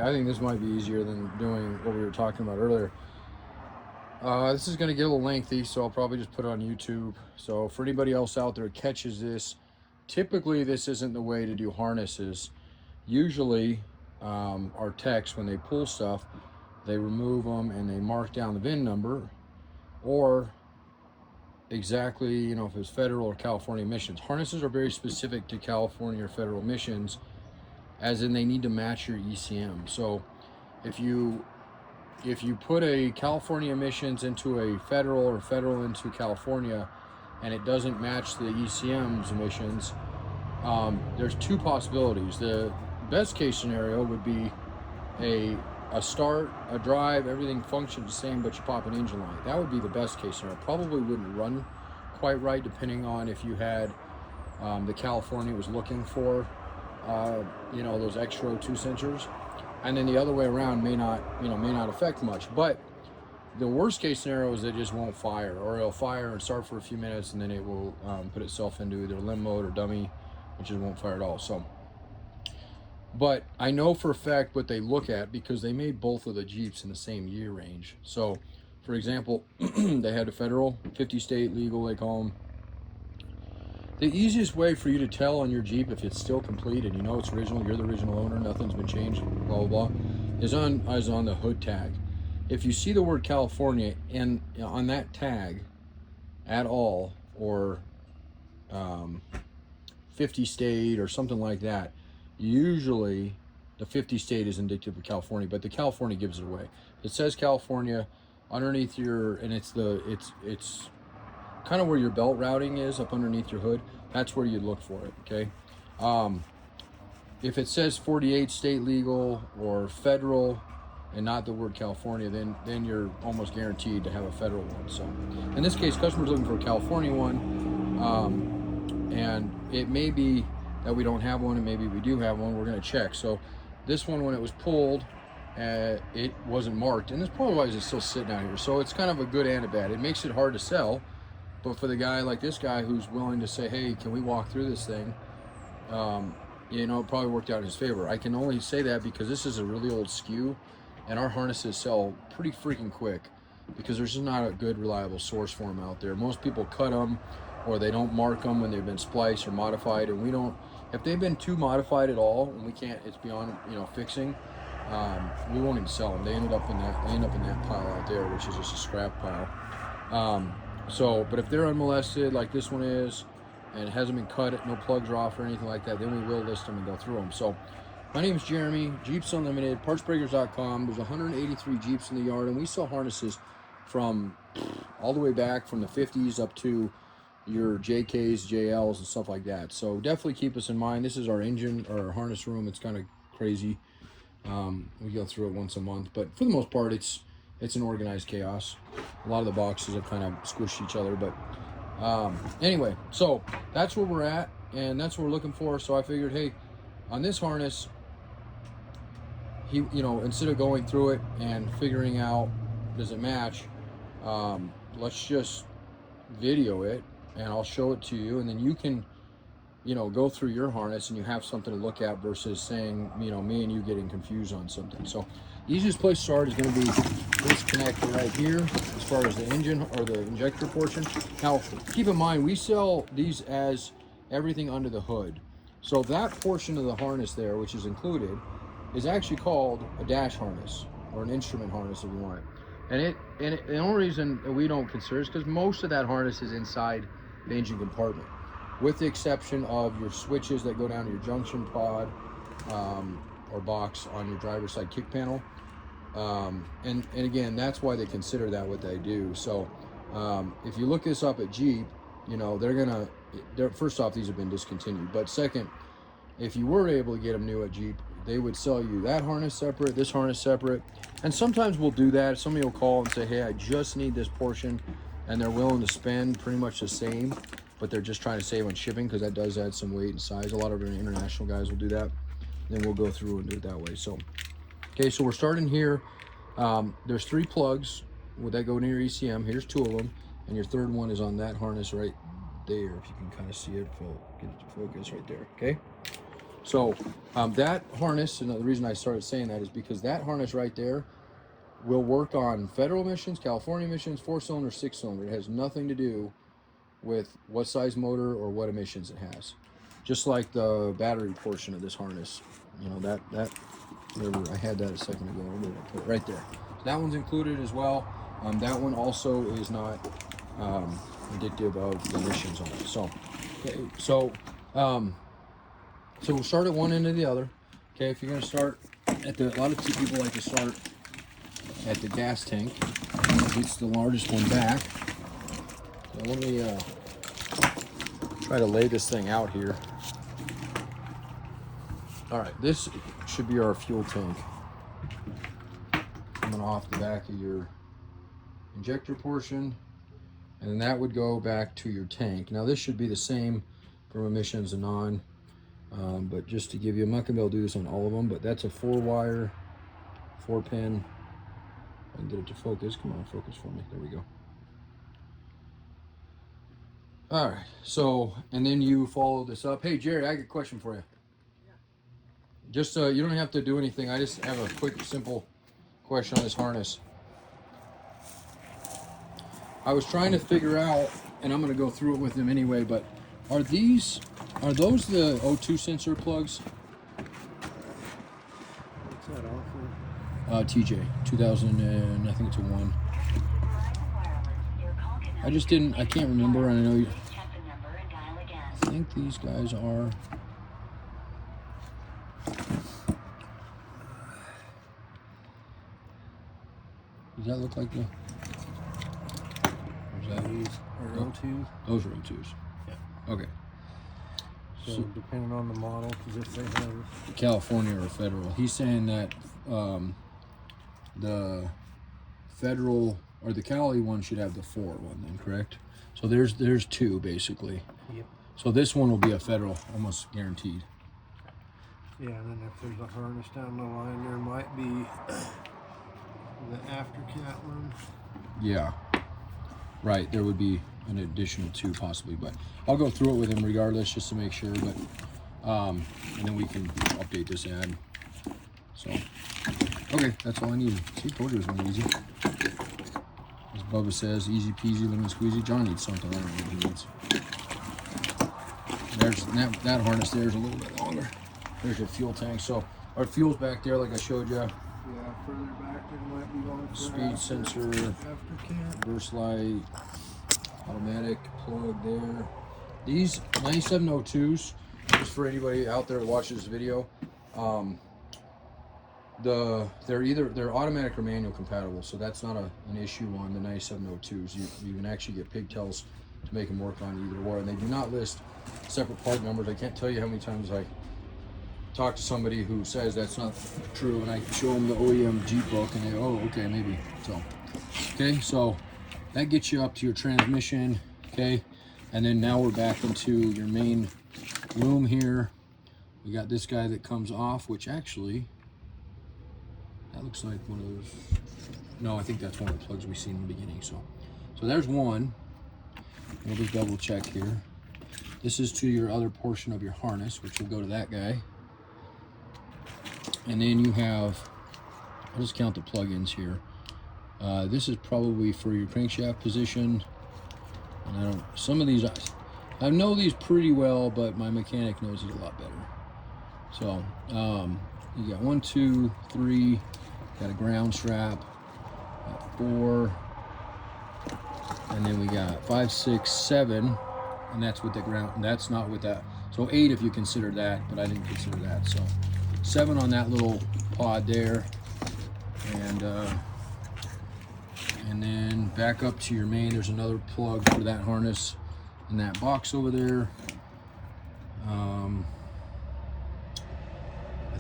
I think this might be easier than doing what we were talking about earlier. This is going to get a little lengthy, so I'll probably just put it on YouTube. So for anybody else out there who catches this, typically this isn't the way to do harnesses. Usually, our techs, when they pull stuff, they remove them and they mark down the VIN number, or exactly, if it's federal or California emissions. Harnesses are very specific to California or federal emissions, as in they need to match your ECM. So if you put a California emissions into a federal or federal into California, and it doesn't match the ECM's emissions, there's two possibilities. The best case scenario would be a start, a drive, everything functions the same, but you pop an engine light. That would be the best case scenario. Probably wouldn't run quite right, depending on if you had the California was looking for, those extra 2 sensors. And then the other way around may not affect much. But the worst case scenario is it just won't fire, or it'll fire and start for a few minutes, and then it will put itself into either limb mode or dummy, which just won't fire at all. So, but I know for a fact what they look at, because they made both of the Jeeps in the same year range. So, for example, they had a federal, 50 state legal, they call them. The easiest way for you to tell on your Jeep if it's still complete and you know it's original, you're the original owner, nothing's been changed, blah, blah, blah, is on the hood tag. If you see the word California on that tag at all, or 50 state or something like that, usually the 50 state is indicative of California, but the California gives it away. It says California underneath and it's kind of where your belt routing is, up underneath your hood. That's where you look for it. Okay. If it says 48 state legal or federal and not the word California, then you're almost guaranteed to have a federal one. So in this case, customer's looking for a California one, and it may be that we don't have one, and maybe we do have one. We're going to check. So this one, when it was pulled, it wasn't marked, and that's probably why it's still sitting out here. So it's kind of a good and a bad. It makes it hard to sell. But for the guy like this guy who's willing to say, hey, can we walk through this thing? It probably worked out in his favor. I can only say that because this is a really old SKU, and our harnesses sell pretty freaking quick because there's just not a good, reliable source for them out there. Most people cut them, or they don't mark them when they've been spliced or modified, and we don't. If they've been too modified at all, and we can't, it's beyond fixing. We won't even sell them. They end up in that pile out there, which is just a scrap pile. But if they're unmolested, like this one is, and it hasn't been cut, no plugs are off or anything like that, then we will list them and go through them. So my name is Jeremy, Jeeps Unlimited, partsbreakers.com. There's 183 Jeeps in the yard, and we sell harnesses from all the way back from the 50s up to your JKs, JLs, and stuff like that. So definitely keep us in mind. This is our engine, or our harness room. It's kind of crazy. We go through it once a month, but for the most part, it's an organized chaos. A lot of the boxes have kind of squished each other, but anyway, so that's where we're at, and that's what we're looking for. So I figured, hey, on this harness, instead of going through it and figuring out does it match, let's just video it, and I'll show it to you, and then you can go through your harness and you have something to look at versus saying, me and you getting confused on something. So easiest place to start is going to be this connector right here, as far as the engine or the injector portion. Now, keep in mind, we sell these as everything under the hood. So that portion of the harness there, which is included, is actually called a dash harness, or an instrument harness if you want it. And the only reason that we don't consider it is because most of that harness is inside the engine compartment, with the exception of your switches that go down to your junction pod or box on your driver's side kick panel. And again, that's why they consider that what they do. So if you look this up at Jeep, first off, these have been discontinued. But second, if you were able to get them new at Jeep, they would sell you that harness separate, this harness separate. And sometimes we'll do that. Somebody will call and say, hey, I just need this portion, and they're willing to spend pretty much the same, but they're just trying to save on shipping, because that does add some weight and size. A lot of international guys will do that. Then we'll go through and do it that way. So, okay, so we're starting here. There's 3 plugs that go near ECM. Here's 2 of them, and your third one is on that harness right there. If you can kind of see it, get it to focus right there. Okay. So that harness, and the reason I started saying that is because that harness right there will work on federal emissions, California emissions, 4-cylinder, 6-cylinder. It has nothing to do with what size motor or what emissions it has. Just like the battery portion of this harness, you know, that I had that a second ago. Where did I put it? Right there. So that one's included as well. That one also is not indicative of the emissions on it. So, okay, so we'll start at one end or the other. Okay, if you're going to start at the, a lot of people like to start at the gas tank. It's the largest one back. So let me try to lay this thing out here. All right, this should be our fuel tank. Coming off the back of your injector portion, and then that would go back to your tank. Now this should be the same from emissions and non, but just to give you, I'm not gonna be able to do this on all of them, but that's a 4-wire, 4-pin. I can get it to focus. Come on, focus for me. There we go. All right, so, and then you follow this up. Hey, Jerry, I got a question for you. Just you don't have to do anything. I just have a quick, simple question on this harness. I was trying to figure out, and I'm going to go through it with him anyway, but are those the O2 sensor plugs? What's that offer? TJ, 2000, and I think it's a 1. I just didn't, I can't remember, and I know you, I think these guys are, does that look like the, or is that, These are O2s. those are O2s. Yeah. Okay. So depending on the model, because if they have California or federal. He's saying that the federal or the Cali one should have the 4 one then, correct? So there's 2 basically. Yep. So this one will be a federal, almost guaranteed. Yeah, and then if there's a harness down the line, there might be the aftercat one. Yeah. Right, there would be an additional 2 possibly, but I'll go through it with him regardless just to make sure, but and then we can update this ad. So okay, that's all I need. See, told you it was gonna be easy. As Bubba says, easy peasy, lemon squeezy. John needs something, I don't know what he needs. There's that harness there is a little bit longer. There's your fuel tank. So our fuel's back there like I showed you. Yeah, further back there might be one for Speed sensor, aftercat. burst light, automatic plug there. These 9702s, just for anybody out there that watches this video, they're automatic or manual compatible, so that's not an issue on the 9702s. You can actually get pigtails to make them work on either or, and they do not list separate part numbers. I can't tell you how many times I talk to somebody who says that's not true, and I show them the OEM Jeep book, and they go, oh, okay, maybe. So, okay, so that gets you up to your transmission, okay, and then now we're back into your main room here. We got this guy that comes off, which actually, that looks like one of those. No, I think that's one of the plugs we seen in the beginning. So there's one. We'll just double check here. This is to your other portion of your harness, which will go to that guy. And then you have, I'll just count the plugins here. This is probably for your crankshaft position. And some of these, I know these pretty well, but my mechanic knows these a lot better. So you got 1, 2, 3, got a ground strap, got 4, and then we got 5, 6, 7, and that's with the ground, and that's not with that. So 8 if you consider that, but I didn't consider that. So 7 on that little pod there, and then back up to your main, there's another plug for that harness in that box over there. I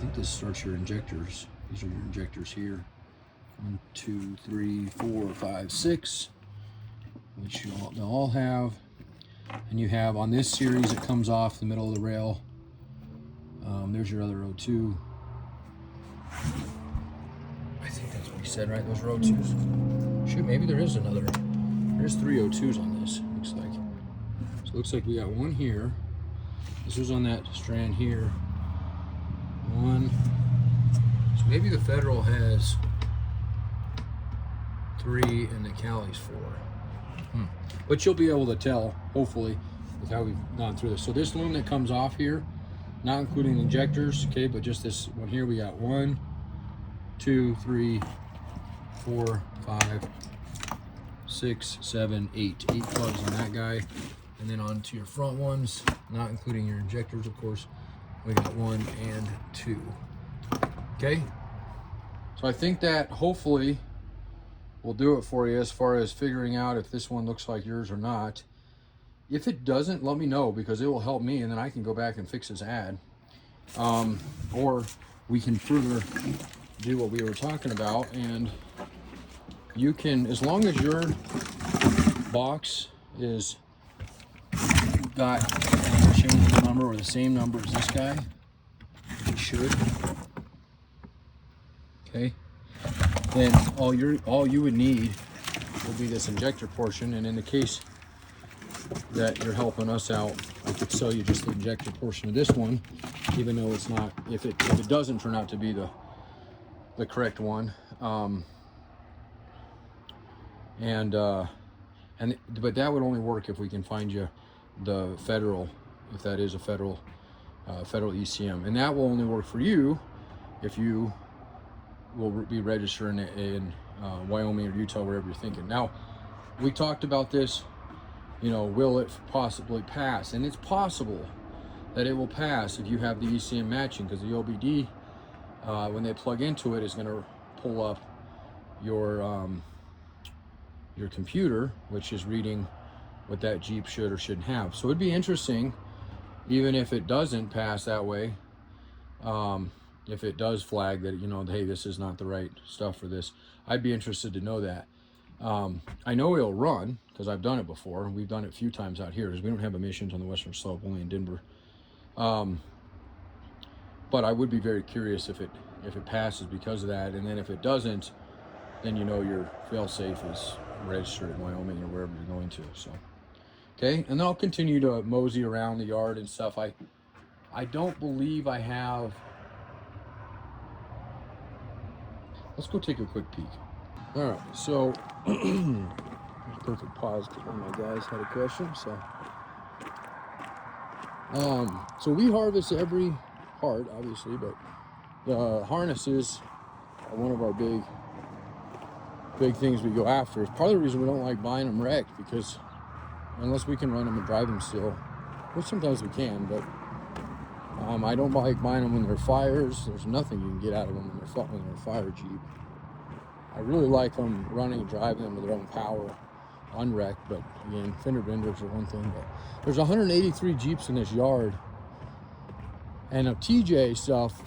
think this starts your injectors. These are your injectors here. 1, 2, 3, 4, 5, 6, which they'll all have. And you have on this series, it comes off the middle of the rail. There's your other O2. I think that's what he said, right? Those are O2s. Shoot, maybe there is another. There's 3 O2s on this, looks like. So it looks like we got one here. This was on that strand here. 1. So maybe the Federal has 3 and the Cali's 4. But you'll be able to tell, hopefully, with how we've gone through this. So this loom that comes off here, not including the injectors, okay, but just this one here, we got 1, 2, 3, 4, 5, 6, 7, 8. 8 plugs on that guy. And then on to your front ones, not including your injectors, of course, we got 1 and 2. Okay? So I think that hopefully will do it for you as far as figuring out if this one looks like yours or not. If it doesn't, let me know, because it will help me, and then I can go back and fix this ad. Or we can further do what we were talking about, and you can, as long as your box is got a changeable number or the same number as this guy, it should. Okay, then all you would need will be this injector portion, and in the case that you're helping us out, we could sell you just the injector portion of this one, even though it's not, if it doesn't turn out to be the correct one. But that would only work if we can find you the Federal, if that is a Federal ECM, and that will only work for you if you will be registered in Wyoming or Utah, wherever you're thinking. Now, we talked about this, you know, will it possibly pass? And it's possible that it will pass if you have the ECM matching, because the OBD, when they plug into it, is going to pull up your computer, which is reading what that Jeep should or shouldn't have. So it'd be interesting, even if it doesn't pass that way, if it does flag that, you know, hey, this is not the right stuff for this, I'd be interested to know that. I know it'll run, because I've done it before. We've done it a few times out here, because we don't have emissions on the Western Slope, only in Denver. But I would be very curious if it passes because of that, and then if it doesn't, then you know your fail-safe is registered in Wyoming or wherever you're going to. So, okay, and then I'll continue to mosey around the yard and stuff. I don't believe I have. Let's go take a quick peek. All right, so perfect pause because one of my guys had a question. So we harvest every part, obviously, but the harnesses are one of our big things we go after. It's part of the reason we don't like buying them wrecked, because unless we can run them and drive them still, which sometimes we can, but I don't like buying them when they're fires. There's nothing you can get out of them when they're a fire Jeep. I really like them running and driving them with their own power, unwrecked. But again, fender benders are one thing. But there's 183 Jeeps in this yard, and of TJ stuff,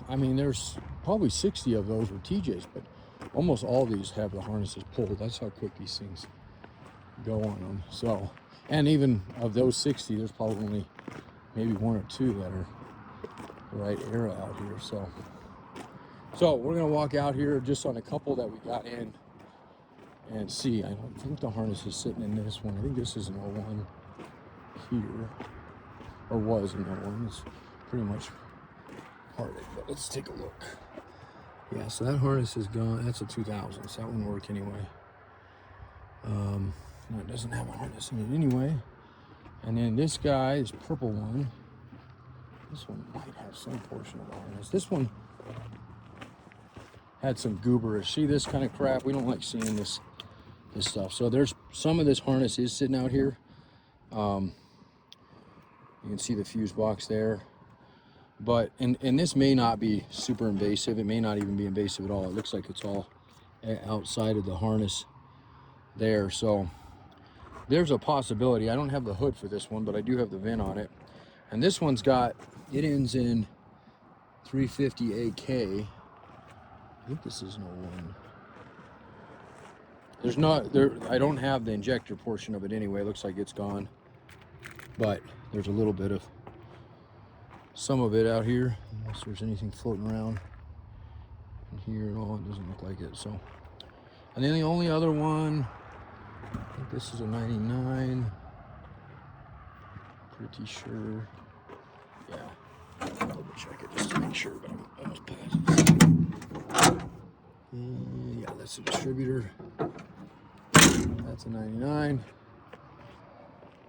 I mean, there's probably 60 of those were TJs, but almost all these have the harnesses pulled. That's how quick these things go on them. So, and even of those 60, there's probably only maybe 1 or 2 that are the right era out here. So we're gonna walk out here just on a couple that we got in and see. I don't think the harness is sitting in this one. I think this is an 01 here, or was an 01. It's pretty much parted, but let's take a look. Yeah, so that harness is gone. That's a 2000, so that wouldn't work anyway. No, it doesn't have a harness in it anyway. And then this guy, this purple one, this one might have some portion of the harness. This one had some gooberish. See this kind of crap? We don't like seeing this stuff. So there's some of this harness is sitting out here. You can see the fuse box there. But, and this may not be super invasive. It may not even be invasive at all. It looks like it's all outside of the harness there. So there's a possibility. I don't have the hood for this one, but I do have the VIN on it. And this one's got, it ends in 350 AK. I think this is an 01. There's not, I don't have the injector portion of it anyway. It looks like it's gone. But there's a little bit of some of it out here, unless there's anything floating around in here at all. It doesn't look like it. So, and then the only other one, I think this is a 99. Pretty sure. Yeah. Double check it just to make sure, but I'm almost positive. Yeah, that's a distributor. That's a 99.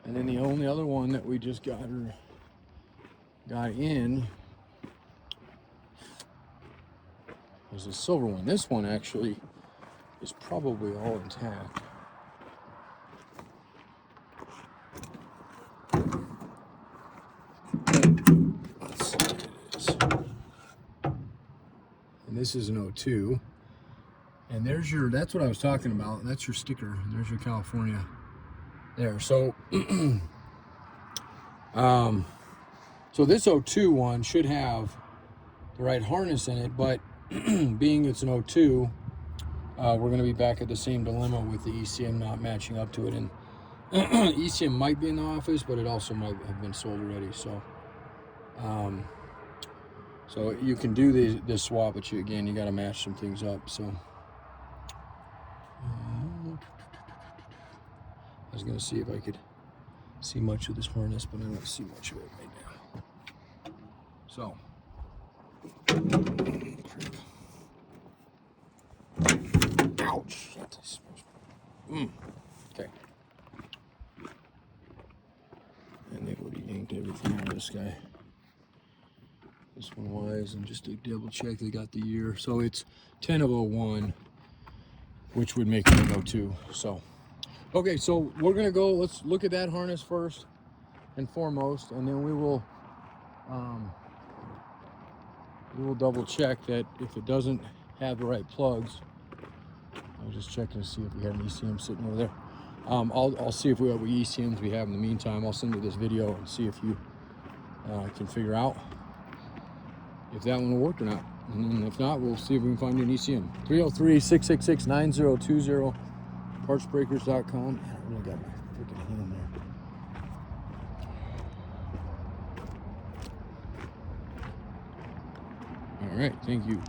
And then the only other one that we just got in was a silver one. This one actually is probably all intact. Let's see what it is. And this is an 02. And there's your, that's what I was talking about. That's your sticker. There's your California there. So, so this 02 one should have the right harness in it, but being it's an 02, we're going to be back at the same dilemma with the ECM not matching up to it. And ECM might be in the office, but it also might have been sold already. So, so you can do this swap, but you got to match some things up. So, I was going to see if I could see much of this harness, but I don't see much of it right now. So, ouch. Okay. And they've already yanked everything out of this guy. This one was, and just to double check, they got the year. So it's 10 of 01, which would make it an 02. So, okay, so we're gonna go, let's look at that harness first and foremost, and then we will double check that if it doesn't have the right plugs. I'll just check to see if we have an ECM sitting over there. I'll see if we have what ECMs we have in the meantime. I'll send you this video and see if you can figure out if that one will work or not. And then if not, we'll see if we can find you an ECM. 303-666-9020, partsbreakers.com. I really got my freaking hand there. All right, thank you.